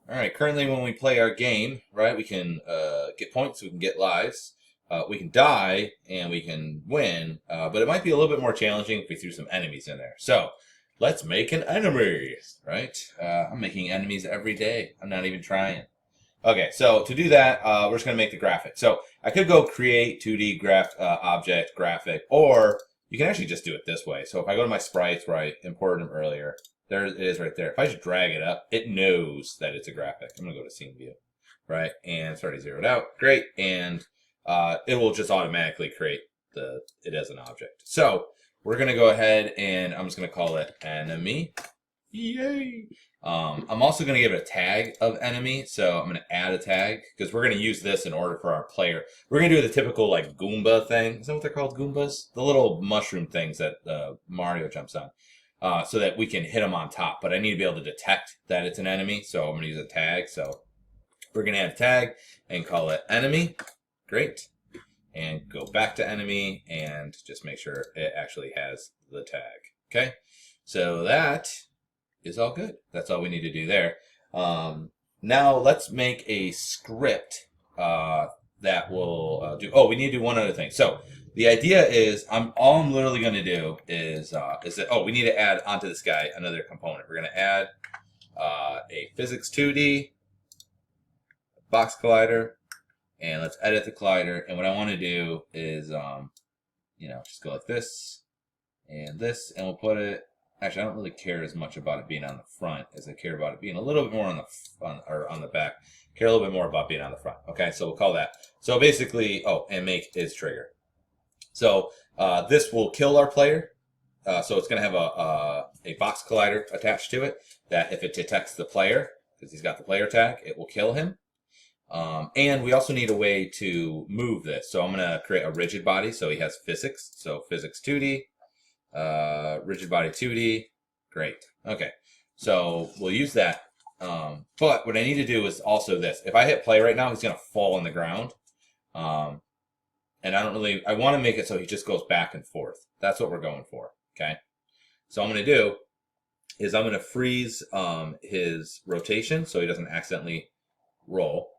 All right, currently when we play our game, right, we can get points, we can get lives, we can die, and we can win, but it might be a little bit more challenging if we threw some enemies in there. So, let's make an enemy, right? I'm making enemies every day. I'm not even trying. Okay, so to do that, we're just going to make the graphic. So, I could go create 2D object graphic, or you can actually just do it this way. So if I go to my sprites where I imported them earlier, there it is right there. If I just drag it up, it knows that it's a graphic. I'm going to go to scene view, right? And it's already zeroed out. Great. And it will just automatically create it as an object. So we're going to go ahead and I'm just going to call it enemy. Yay! I'm also going to give it a tag of enemy, so I'm going to add a tag because we're going to use this in order for our player. We're going to do the typical like Goomba thing. Is that what they're called, Goombas? The little mushroom things that Mario jumps on, so that we can hit them on top. But I need to be able to detect that it's an enemy, so I'm going to use a tag. So we're going to add a tag and call it enemy. Great. And go back to enemy and just make sure it actually has the tag. Okay, so that is all good. That's all we need to do there. Now let's make a script that will do. Oh, we need to do one other thing. So the idea is, all I'm literally going to do is that. Oh, we need to add onto this guy another component. We're going to add a physics 2D box collider, and let's edit the collider. And what I want to do is, just go like this, and we'll put it. Actually, I don't really care as much about it being on the front as I care about it being a little bit more on the back. Care a little bit more about being on the front. Okay, so we'll call that. So basically, and make is trigger. So this will kill our player. So it's going to have a box collider attached to it that if it detects the player, because he's got the player tag, it will kill him. And we also need a way to move this. So I'm going to create a rigid body. So he has physics. So physics 2D. Rigid body 2D. Great. Okay. So we'll use that. But what I need to do is also this. If I hit play right now, he's going to fall on the ground. And I want to make it so he just goes back and forth. That's what we're going for. Okay. So what I'm going to do is I'm going to freeze his rotation so he doesn't accidentally roll.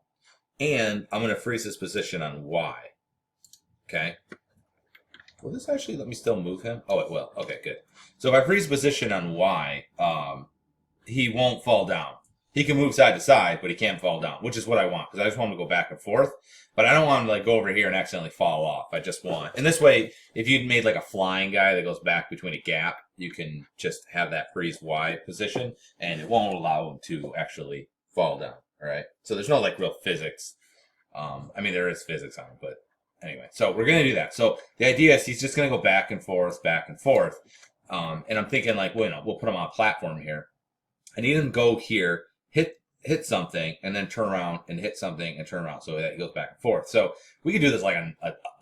And I'm going to freeze his position on Y. Okay. Will this actually let me still move him? Oh, it will. Okay, good. So if I freeze position on Y, he won't fall down. He can move side to side, but he can't fall down, which is what I want, because I just want him to go back and forth. But I don't want him to go over here and accidentally fall off. I just want... And this way, if you'd made like a flying guy that goes back between a gap, you can just have that freeze Y position, and it won't allow him to actually fall down, all right? So there's no like real physics. There is physics on it, but... Anyway, so we're going to do that. So the idea is he's just going to go back and forth, back and forth. And I'm thinking like, we'll put him on a platform here. I need him to go here, hit something, and then turn around and hit something and turn around so that he goes back and forth. So we can do this like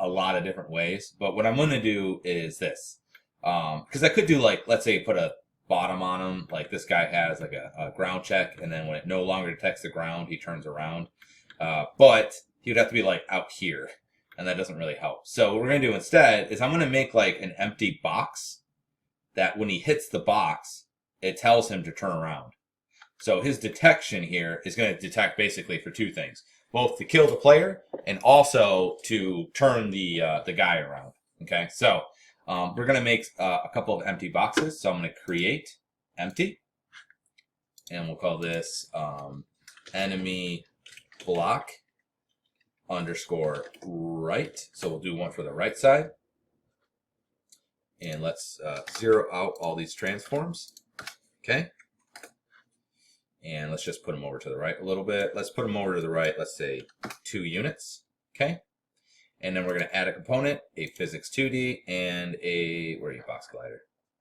a lot of different ways. But what I'm going to do is this. Because I could do like, let's say put a bottom on him. Like this guy has like a ground check. And then when it no longer detects the ground, he turns around. But he would have to be like out here. And that doesn't really help. So what we're going to do instead is I'm going to make like an empty box that when he hits the box, it tells him to turn around. So his detection here is going to detect basically for two things. Both to kill the player and also to turn the guy around. Okay, so we're going to make a couple of empty boxes. So I'm going to create empty. And we'll call this enemy block underscore right. So we'll do one for the right side. And let's zero out all these transforms. Okay. And let's just put them over to the right a little bit. Let's put them over to the right, let's say 2 units. Okay. And then we're going to add a component, a physics 2D, and where are you, box collider?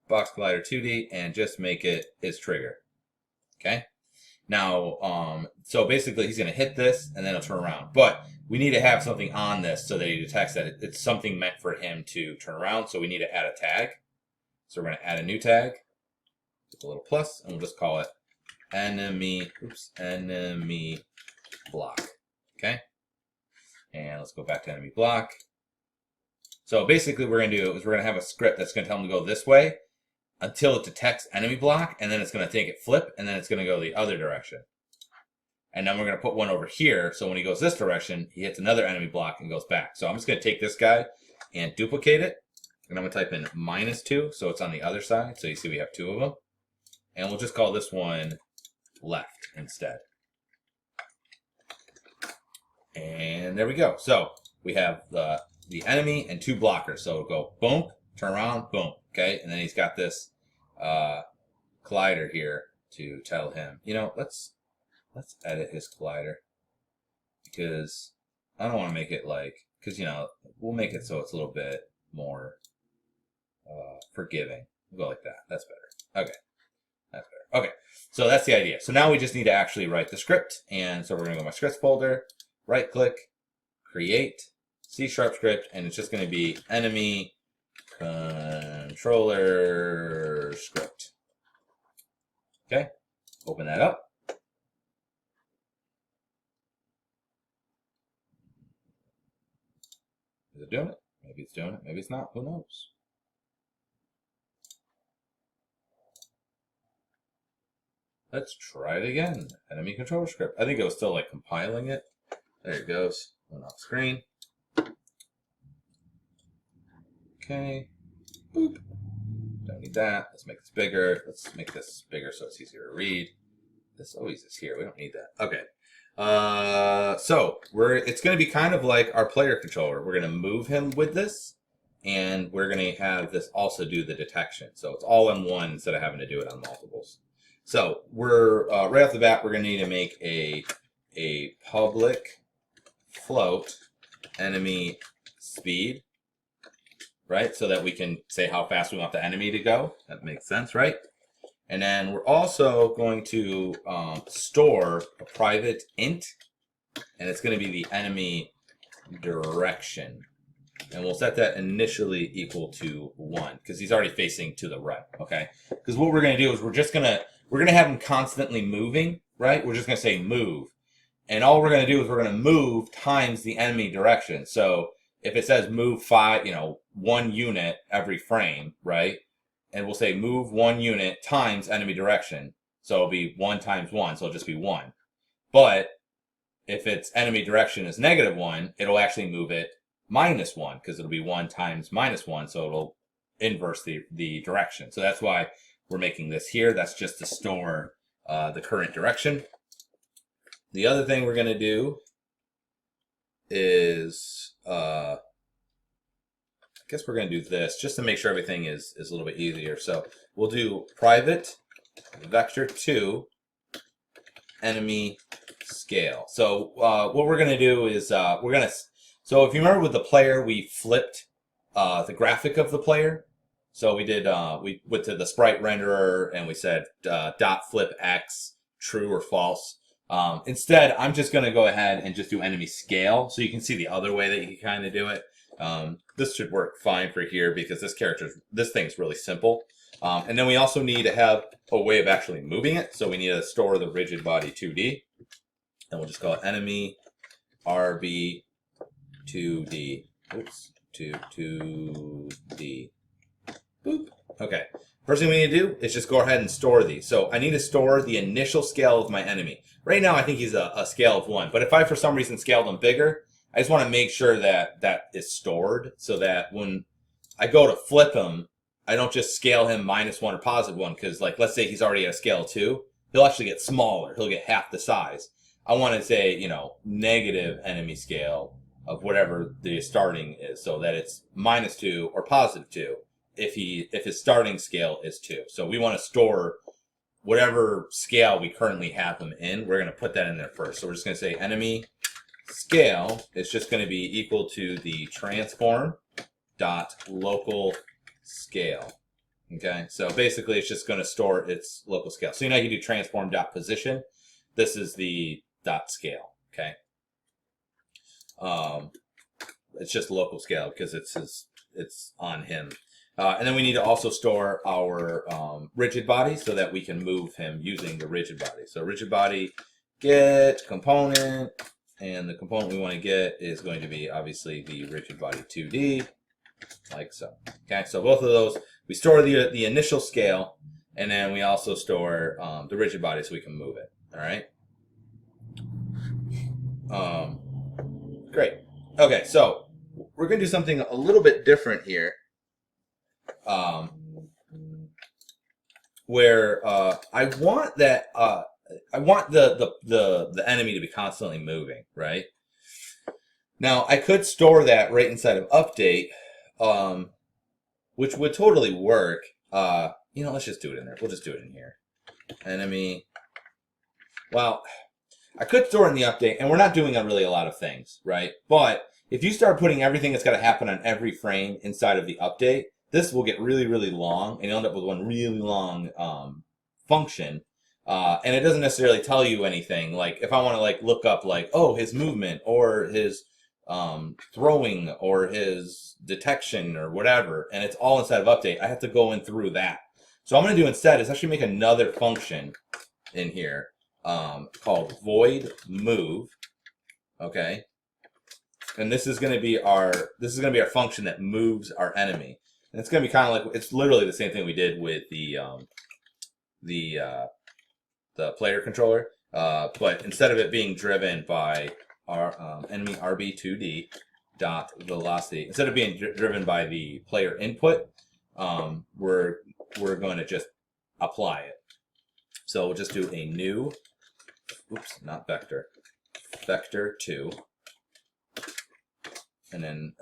Box collider 2D, and just make it his trigger. Okay. Now, so basically he's going to hit this and then he'll turn around. But we need to have something on this so that he detects that it's something meant for him to turn around. So we need to add a tag. So we're going to add a new tag with a little plus, and we'll just call it enemy block. Okay. And let's go back to enemy block. So basically what we're going to do is we're going to have a script that's going to tell him to go this way until it detects enemy block, and then it's going to take it flip, and then it's going to go the other direction. And then we're going to put one over here. So when he goes this direction, he hits another enemy block and goes back. So I'm just going to take this guy and duplicate it. And I'm going to type in -2. So it's on the other side. So you see we have 2 of them. And we'll just call this one left instead. And there we go. So we have the enemy and 2 blockers. So it'll go boom, turn around, boom. Okay. And then he's got this collider here to tell him, you know, let's edit his collider, because I don't want to make it like, because, you know, we'll make it so it's a little bit more forgiving. We'll go like that. That's better. Okay. That's better. Okay. So that's the idea. So now we just need to actually write the script. And so we're going to go to my scripts folder, right click, create, C# script, and it's just going to be enemy controller script. Okay. Open that up. Is it doing it? Maybe it's doing it. Maybe it's not. Who knows? Let's try it again. Enemy controller script. I think it was still like compiling it. There it goes. Went off screen. Okay. Boop. Don't need that. Let's make this bigger. Let's make this bigger so it's easier to read. This always is here. We don't need that. Okay. So it's going to be kind of like our player controller. We're going to move him with this, and we're going to have this also do the detection. So it's all in one instead of having to do it on multiples. So we're right off the bat, we're going to need to make a public float enemy speed, right? So that we can say how fast we want the enemy to go. That makes sense, right? And then we're also going to store a private int, and it's going to be the enemy direction. And we'll set that initially equal to 1, because he's already facing to the right, okay? Because what we're going to do is we're going to have him constantly moving, right? We're just going to say move. And all we're going to do is we're going to move times the enemy direction. So if it says move 1 unit every frame, right? And we'll say move 1 unit times enemy direction. So it'll be 1 times 1, so it'll just be 1. But if its enemy direction is -1, it'll actually move it -1, because it'll be 1 times -1, so it'll inverse the direction. So that's why we're making this here. That's just to store the current direction. The other thing we're going to do is... I guess we're going to do this just to make sure everything is a little bit easier. So we'll do private vector2 enemy scale. So what we're going to do is so if you remember with the player, we flipped the graphic of the player. So we went to the sprite renderer and we said dot flip x true or false. Instead, I'm just going to go ahead and just do enemy scale, so you can see the other way that you can kind of do it. This should work fine for here because this thing's really simple. And then we also need to have a way of actually moving it. So we need to store the rigid body 2D. And we'll just call it enemy RB 2D. Oops, 2D. Boop. Okay. First thing we need to do is just go ahead and store these. So I need to store the initial scale of my enemy. Right now I think he's a scale of 1. But if I for some reason scaled him bigger, I just want to make sure that that is stored so that when I go to flip him, I don't just scale him -1 or +1, because like let's say he's already at a scale of 2, he'll actually get smaller. He'll get half the size. I want to say, you know, negative enemy scale of whatever the starting is, so that it's -2 or +2 if his starting scale is 2. So we want to store whatever scale we currently have him in. We're going to put that in there first. So we're just going to say enemy scale is just going to be equal to the transform dot local scale. Okay, so basically it's just going to store its local scale. So you know you do transform dot position. This is the dot scale. Okay, it's just local scale because it's on him. And then we need to also store our rigid body so that we can move him using the rigid body. So rigid body get component. And the component we want to get is going to be obviously the rigid body 2D, like so. Okay, so both of those, we store the initial scale, and then we also store the rigid body so we can move it. All right. Okay, so we're going to do something a little bit different here. Where I want that I want the enemy to be constantly moving, right? Now I could store that right inside of update, which would totally work. Let's just do it in there. We'll just do it in here. Enemy. Well, I could store it in the update, and we're not doing really a lot of things, right? But if you start putting everything that's got to happen on every frame inside of the update, this will get really, really long, and you'll end up with one really long function. And it doesn't necessarily tell you anything. Like, if I want to, like, look up, like, oh, his movement, or his throwing, or his detection, or whatever, and it's all inside of update, I have to go in through that. So what I'm going to do instead is actually make another function in here called void move. Okay, and this is going to be our function that moves our enemy, and it's going to be kind of like, it's literally the same thing we did with the player controller, but instead of it being driven by our enemy RB2D dot velocity, instead of being driven by the player input, we're going to just apply it. So we'll just do a new, oops, not vector, vector 2, and then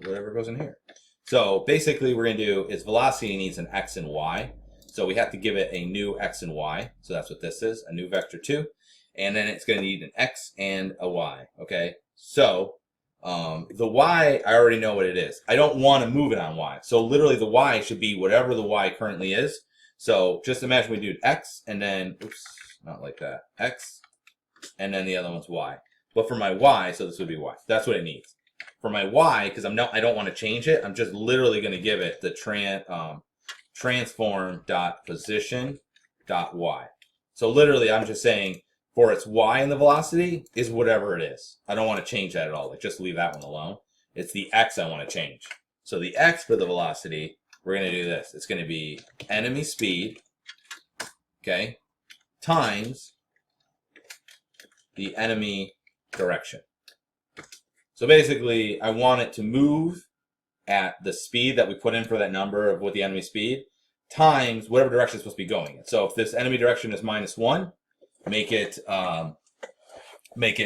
whatever goes in here. So basically we're going to do is velocity needs an x and y. So we have to give it a new x and y. So that's what this is, a new vector 2. And then it's going to need an x and a y. Okay, so the y, I already know what it is. I don't want to move it on y. So literally the y should be whatever the y currently is. So just imagine we do x and then, oops, not like that, x, and then the other one's y. But for my y, so this would be y. That's what it needs. For my y, because I don't want to change it, I'm just literally going to give it the transform.position.y. So literally I'm just saying for its y in the velocity is whatever it is. I don't want to change that at all. Like, just leave that one alone. It's the x I want to change. So the x for the velocity, we're going to do this. It's going to be enemy speed, okay, times the enemy direction. So basically, I want it to move at the speed that we put in for that number of what the enemy speed, times whatever direction it's supposed to be going in. So if this enemy direction is -1, make it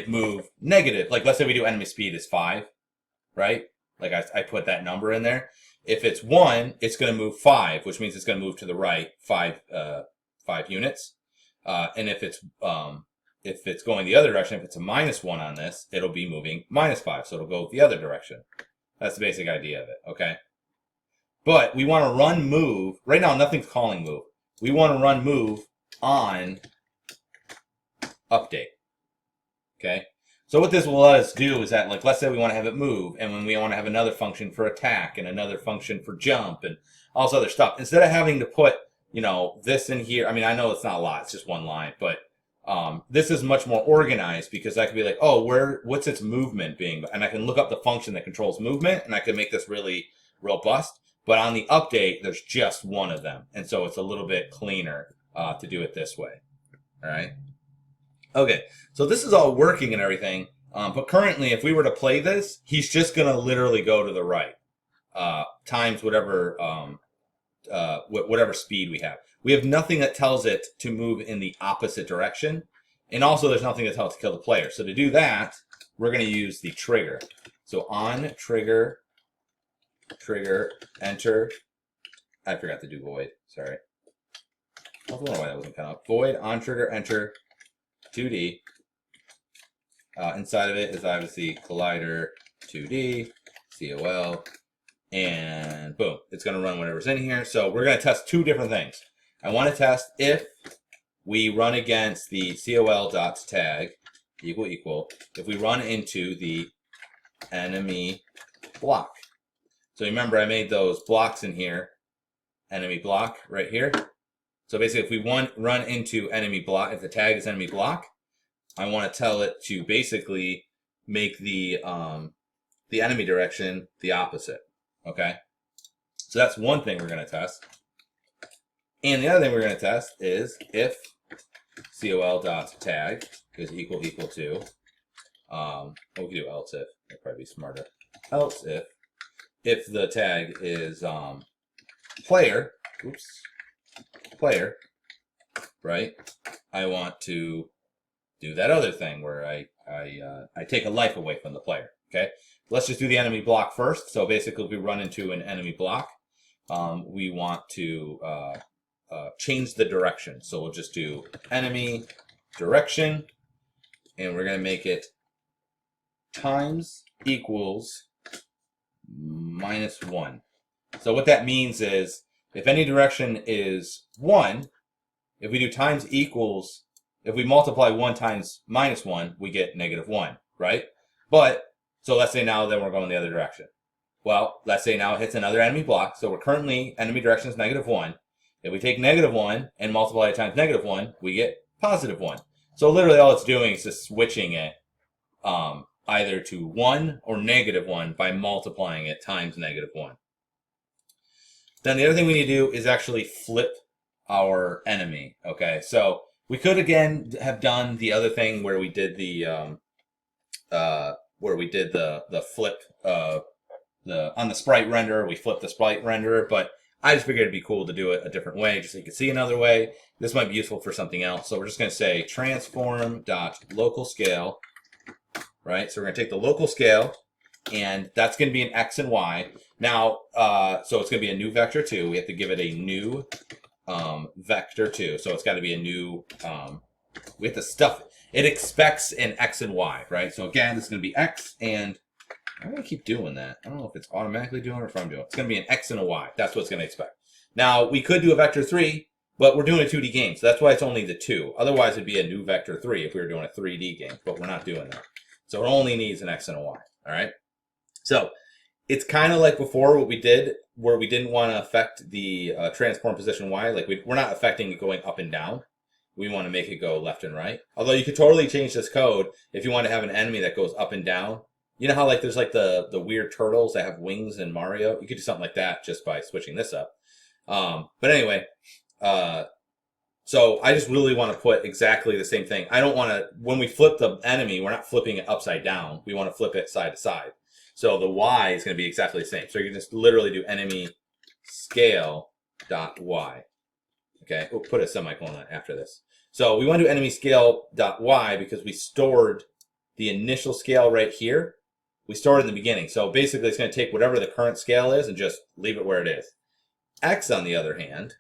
move negative. Like, let's say we do enemy speed is 5, right? Like I put that number in there. If it's 1, it's going to move 5, which means it's going to move to the right 5 units. And if it's going the other direction, if it's a -1 on this, it'll be moving -5, so it'll go the other direction. That's the basic idea of it, okay? But we want to run move. Right now, nothing's calling move. We want to run move on update, okay? So what this will let us do is that, like, let's say we want to have it move, and when we want to have another function for attack, and another function for jump, and all this other stuff. Instead of having to put, this in here, I mean, I know it's not a lot, it's just one line, but this is much more organized because I could be like, oh, what's its movement being? And I can look up the function that controls movement, and I can make this really robust. But on the update, there's just one of them. And so it's a little bit cleaner to do it this way. All right. Okay. So this is all working and everything. But currently, if we were to play this, he's just going to literally go to the right times whatever speed we have. We have nothing that tells it to move in the opposite direction. And also there's nothing that tells it to kill the player. So to do that, we're going to use the trigger. So on trigger, enter. I forgot to do void. Sorry. I don't know why that wasn't coming up. Void, on trigger, enter, 2D. Inside of it is obviously collider, 2D, COL, and boom. It's going to run whatever's in here. So we're going to test two different things. I want to test if we run against the col.tag equal, if we run into the enemy block. So remember, I made those blocks in here, enemy block right here. So basically, if we run into enemy block, if the tag is enemy block, I want to tell it to basically make the enemy direction the opposite. Okay, so that's one thing we're going to test. And the other thing we're going to test is if col.tag is equal to we can do else if. That'd probably be smarter. Else if the tag is player, player, right? I want to do that other thing where I take a life away from the player. Okay, let's just do the enemy block first. So basically, if we run into an enemy block, we want to change the direction. So we'll just do enemy direction, and we're going to make it times equals -1. So what that means is if any direction is 1, if we do times equals, if we multiply 1 times -1, we get -1, right? But, so let's say now then we're going the other direction. Well, let's say now it hits another enemy block. So we're currently, enemy direction is -1. If we take -1 and multiply it times -1, we get +1. So literally all it's doing is just switching it either to 1 or -1 by multiplying it times -1. Then the other thing we need to do is actually flip our enemy. Okay, so we could again have done the other thing where we did the flip on the sprite renderer. We flipped the sprite renderer, but I just figured it'd be cool to do it a different way, just so you can see another way. This might be useful for something else. So we're just going to say transform.local scale. Right, so we're going to take the local scale, and that's going to be an x and y. Now, so it's going to be a new vector 2. We have to give it a new vector 2. So it's got to be a new, we have to stuff it. It expects an x and y, right? So again, this is going to be x, and I'm going to keep doing that. I don't know if it's automatically doing it or if I'm doing it. It's going to be an x and a y. That's what it's going to expect. Now, we could do a vector 3, but we're doing a 2D game, so that's why it's only the 2. Otherwise, it'd be a new vector 3 if we were doing a 3D game, but we're not doing that. So it only needs an x and a y, all right? So it's kind of like before what we did, where we didn't want to affect the transform position y. Like we're not affecting it going up and down. We want to make it go left and right. Although you could totally change this code if you want to have an enemy that goes up and down. You know how like there's like the weird turtles that have wings in Mario? You could do something like that just by switching this up. But anyway, so I just really want to put exactly the same thing. I don't want to, when we flip the enemy, we're not flipping it upside down. We want to flip it side to side. So the y is going to be exactly the same. So you can just literally do enemy scale dot y. Okay, we'll put a semicolon after this. So we want to do enemy scale dot y because we stored the initial scale right here. We stored it in the beginning. So basically it's going to take whatever the current scale is and just leave it where it is. X, on the other hand,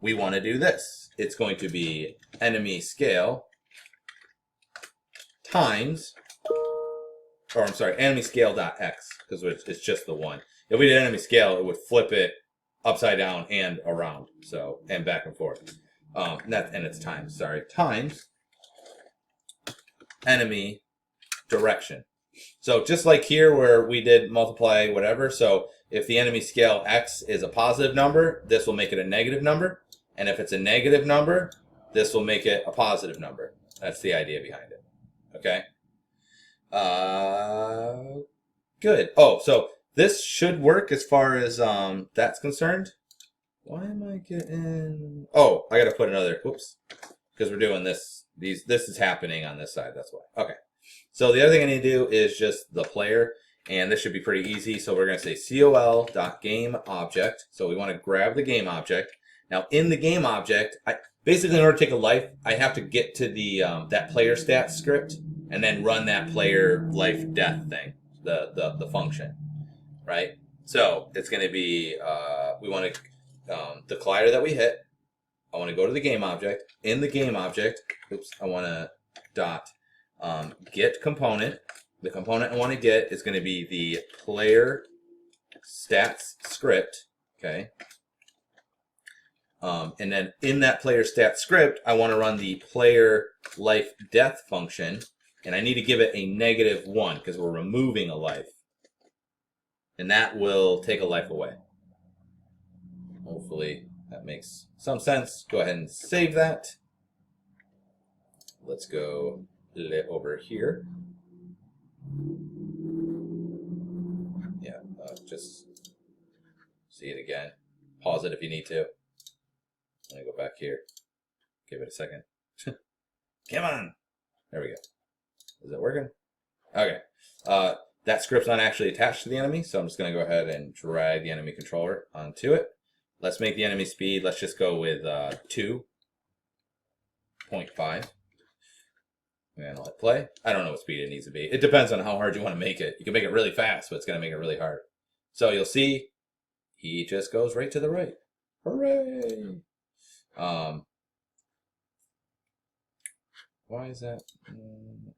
we want to do this. It's going to be enemy scale times, or I'm sorry, enemy scale dot x, because it's just the 1. If we did enemy scale, it would flip it upside down and around, so, and back and forth. And it's times, sorry, times enemy direction. So just like here where we did multiply whatever, so if the enemy scale x is a positive number, this will make it a negative number. And if it's a negative number, this will make it a positive number. That's the idea behind it. Okay? Good. Oh, so this should work as far as that's concerned. Why am I getting... Oh, I got to put another... Whoops. Because we're doing this. This is happening on this side. That's why. Okay. So the other thing I need to do is just the player. And this should be pretty easy. So we're going to say col.gameObject. So we want to grab the game object. Now, in the game object, basically in order to take a life, I have to get to the that player stats script and then run that player life death thing, the function, right? So it's going to be we want to the collider that we hit. I want to go to the game object. In the game object, I want to dot get component. The component I want to get is going to be the player stats script. Okay. And then in that player stat script, I want to run the player life death function, and I need to give it a -1 because we're removing a life. And that will take a life away. Hopefully that makes some sense. Go ahead and save that. Let's go over here. Yeah, just see it again. Pause it if you need to. I'm going to go back here. Give it a second. Come on. There we go. Is it working? Okay. That script's not actually attached to the enemy, so I'm just going to go ahead and drag the enemy controller onto it. Let's make the enemy speed. Let's just go with 2.5. And I'll hit play. I don't know what speed it needs to be. It depends on how hard you want to make it. You can make it really fast, but it's going to make it really hard. So you'll see he just goes right to the right. Hooray! Why is that?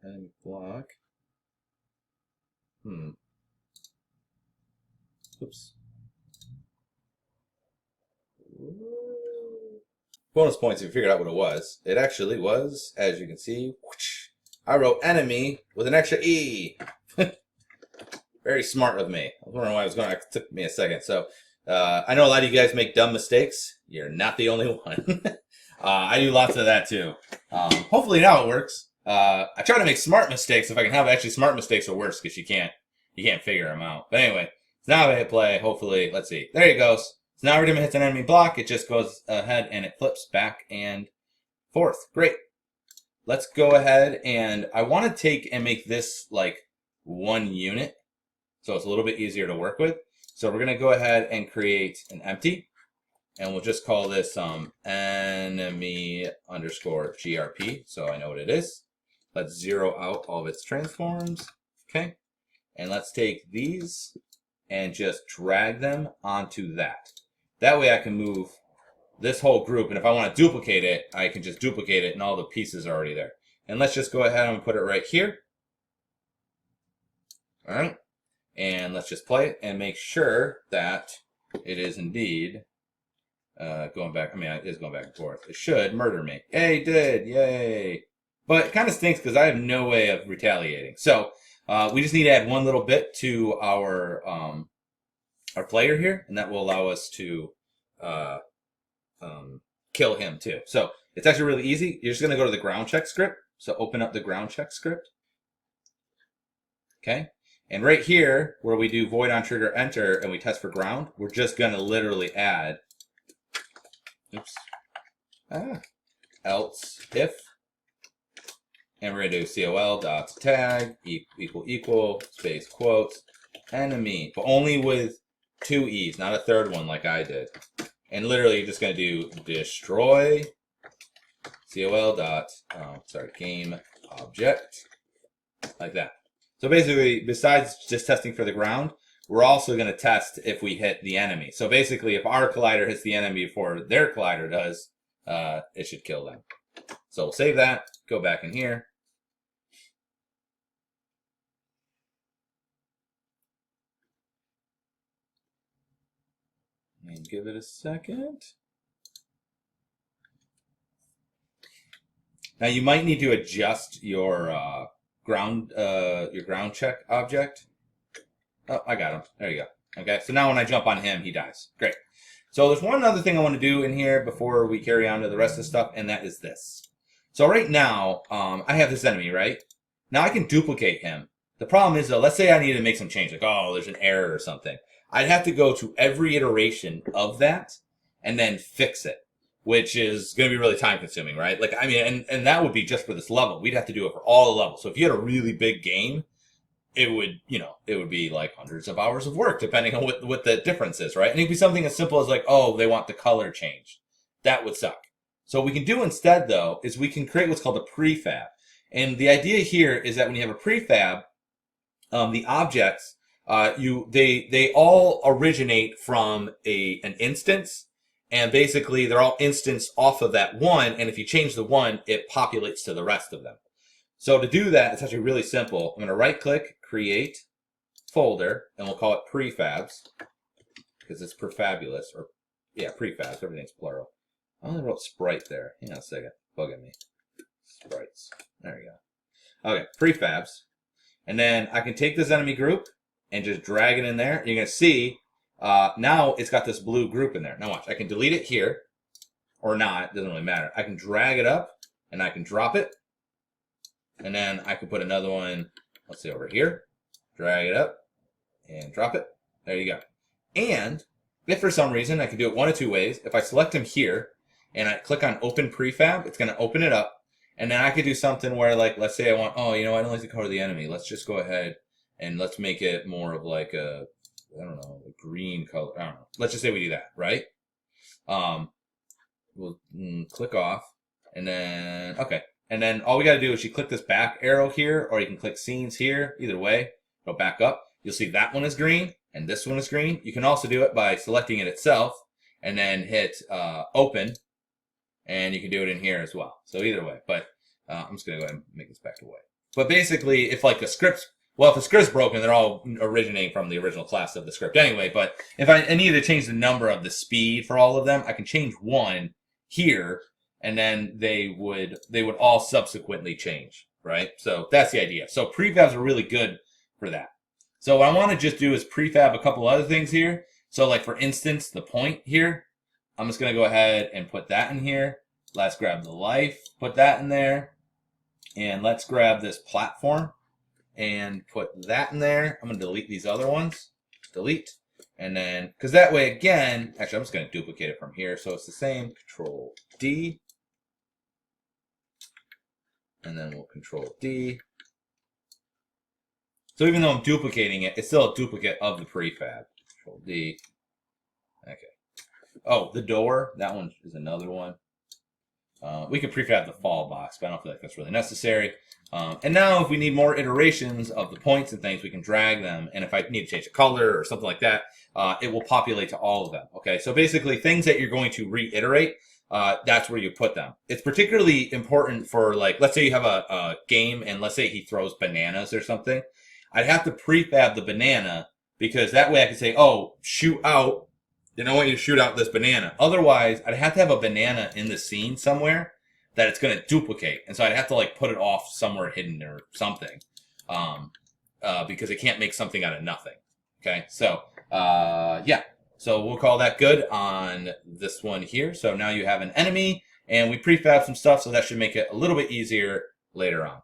Enemy block. Oops. Bonus points if you figured out what it was. It actually was, as you can see, whoosh, I wrote enemy with an extra E. Very smart of me. I was wondering why I was going. It took me a second. So I know a lot of you guys make dumb mistakes. You're not the only one. I do lots of that too. Hopefully now it works. I try to make smart mistakes if I can have actually smart mistakes are worse because you can't figure them out. But anyway, so now I hit play. Hopefully, let's see. There it goes. So now every time it hits an enemy block, it just goes ahead and it flips back and forth. Great. Let's go ahead and I want to take and make this like one unit, so it's a little bit easier to work with. So we're gonna go ahead and create an empty. And we'll just call this enemy underscore GRP, so I know what it is. Let's zero out all of its transforms, okay? And let's take these and just drag them onto that. That way I can move this whole group, and if I want to duplicate it, I can just duplicate it and all the pieces are already there. And let's just go ahead and put it right here. All right, and let's just play it and make sure that it is indeed going back. I mean, it is going back and forth. It should murder me. Yay, it did. Yay. But it kind of stinks because I have no way of retaliating. So we just need to add one little bit to our player here, and that will allow us to kill him too. So it's actually really easy. You're just going to go to the ground check script. So open up the ground check script. Okay. And right here, where we do void on trigger enter and we test for ground, we're just going to literally add else if, and we're going to do col dot tag equal space quotes enemy, but only with 2 E's, not a third one like I did. And literally you're just going to do destroy col dot game object, like that. So basically, besides just testing for the ground, we're also going to test if we hit the enemy. So basically, if our collider hits the enemy before their collider does, it should kill them. So we'll save that, go back in here. And give it a second. Now you might need to adjust your ground check object. Oh, I got him. There you go. Okay, so now when I jump on him, he dies. Great. So there's one other thing I want to do in here before we carry on to the rest of the stuff, and that is this. So right now, I have this enemy, right? Now I can duplicate him. The problem is, though, let's say I need to make some change, like, oh, there's an error or something. I'd have to go to every iteration of that and then fix it, which is going to be really time consuming, right? Like, I mean, and that would be just for this level. We'd have to do it for all the levels. So if you had a really big game, it would, it would be like hundreds of hours of work, depending on what the difference is, right? And it could be something as simple as like, oh, they want the color changed. That would suck. So what we can do instead, though, is we can create what's called a prefab. And the idea here is that when you have a prefab, the objects, they all originate from an instance, and basically they're all instanced off of that one, and if you change the one, it populates to the rest of them. So to do that, it's actually really simple. I'm going to right-click, create folder, and we'll call it prefabs, because it's prefabulous, or, yeah, prefabs, everything's plural. I only wrote sprite there. Hang on a second, bugging me. Sprites. There we go. Okay, prefabs. And then I can take this enemy group and just drag it in there. You're going to see, now it's got this blue group in there. Now watch, I can delete it here, or not, it doesn't really matter. I can drag it up, and I can drop it. And then I can put another one, let's see, over here. Drag it up and drop it. There you go. And if for some reason, I can do it one of two ways. If I select him here and I click on Open Prefab, it's going to open it up. And then I could do something where, like, let's say I want, oh, you know, I don't like the color of the enemy. Let's just go ahead and let's make it more of like a, I don't know, a green color. I don't know. Let's just say we do that, right? We'll click off, and then, okay. And then all we got to do is you click this back arrow here, or you can click scenes here. Either way, it'll back up. You'll see that one is green, and this one is green. You can also do it by selecting it itself, and then hit open, and you can do it in here as well. So either way, but I'm just going to go ahead and make this back to white. But basically, if like the script's, well, if the script's broken, they're all originating from the original class of the script anyway. But if I need to change the number of the speed for all of them, I can change one here, and then they would all subsequently change, right? So that's the idea. So prefabs are really good for that. So what I want to just do is prefab a couple other things here. So like for instance, the point here, I'm just going to go ahead and put that in here. Let's grab the life, put that in there. And let's grab this platform and put that in there. I'm going to delete these other ones. Delete. And then, because that way, again, actually, I'm just going to duplicate it from here. So it's the same. Control D. And then we'll Control D. So even though I'm duplicating it, it's still a duplicate of the prefab. Control D. Okay. Oh, the door. That one is another one. We could prefab the fall box, but I don't feel like that's really necessary. And now if we need more iterations of the points and things, we can drag them. And if I need to change the color or something like that, it will populate to all of them. Okay, so basically things that you're going to reiterate, that's where you put them. It's particularly important for, like, let's say you have a game and let's say he throws bananas or something. I'd have to prefab the banana because that way I can say, oh, shoot out. Then I want you to shoot out this banana. Otherwise, I'd have to have a banana in the scene somewhere that it's going to duplicate. And so I'd have to like put it off somewhere hidden or something. Because it can't make something out of nothing. Okay, so yeah. So we'll call that good on this one here. So now you have an enemy and we prefab some stuff, so that should make it a little bit easier later on.